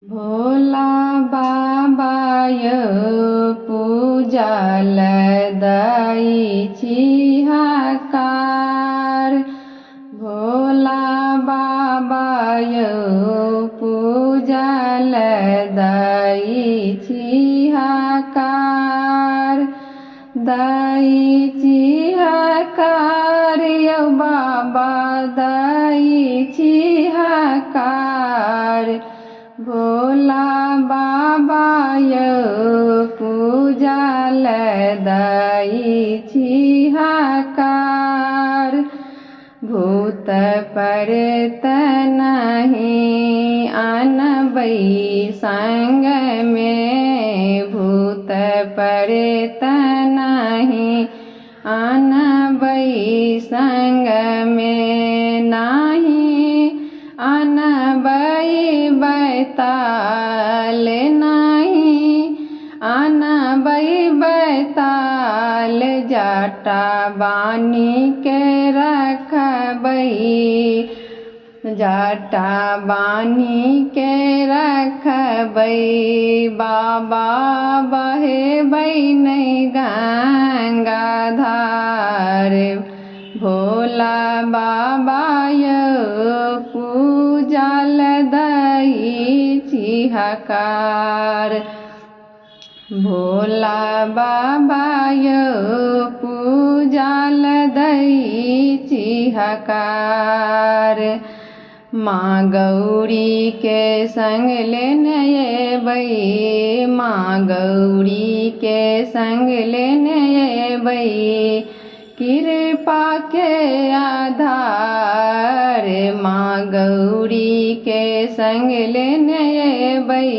भोला बाबाय पूजाल दैछि हकार। भोला बाबाय पूजाल दैछि हकार। दैछि हकार यौ बाबा दैछि हकार। भोला बाबाय पूजाल दैछि हकार। भूत प्रेत नहीं आनबै संग में। भूत प्रेत नहीं आनबै संग में। नहीं आनबै बैताल। नहीं आनबै बैताल। जटा बानी के रखबै। जटा बानी के रखबै। बाबा बहेबै नहीं गंगा धार। भोला बाबाय पूजाल दैछि हकार। भोला बाबाय पूजाल दैछि हकार। माँ गौरी के संग लेने अयबै। माँ गौरी के संग लेने अयबै। कृपा के आधार। माँ गौरी के संग लेने अयबै।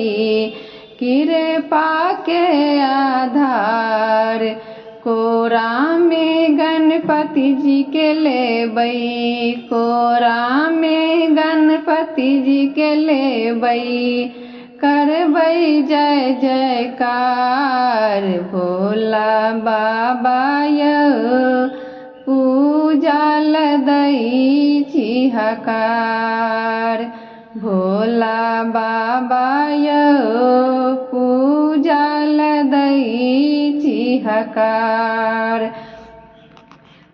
कृपा के आधार। कोरा में गणपति जी के लेबै। कोरा में गणपति जी के लेबै। करबै जय जयकार। भोला बाबाय पूजाल दैछि हकार। भोला बाबाय पूजाल दैछि हकार।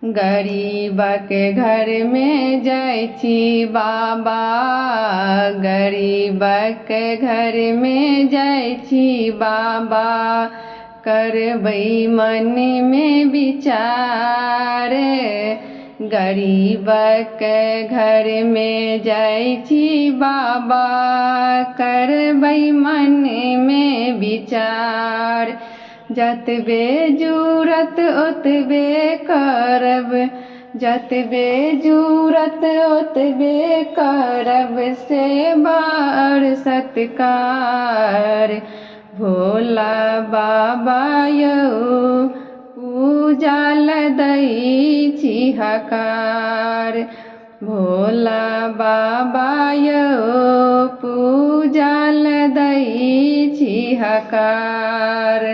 गरीबक घर में जाइछि बाबा। गरीबक घर में जाइछि बाबा। करबै मन में विचार। गरीबक घर में जाइछि बाबा। करबै मन में विचार। जतबे जूरत ओतबे करब। जतबे जूरत ओतबे करब सेवा और सत्कार। भोला बाबाय पूजाल दैछि हकार। भोला बाबाय पूजाल दैछि हकार।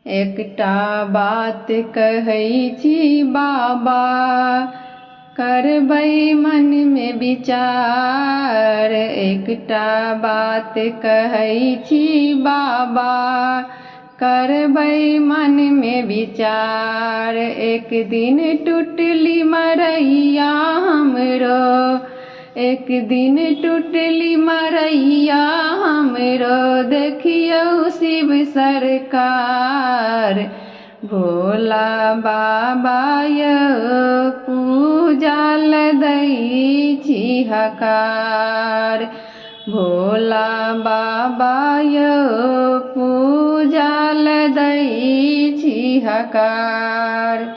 एकटा बात कहै छी बाबा। करबै मन में विचार। एकटा बात कहै छी बाबा। करबै मन में विचार। एक दिन टूटली मरैया हमरो। एक दिन टूटली मरैया हमरो। देखियौ शिव सरकार। भोला बाबाय पूजाल दैछि हकार। भोला बाबाय पूजाल दैछि हकार।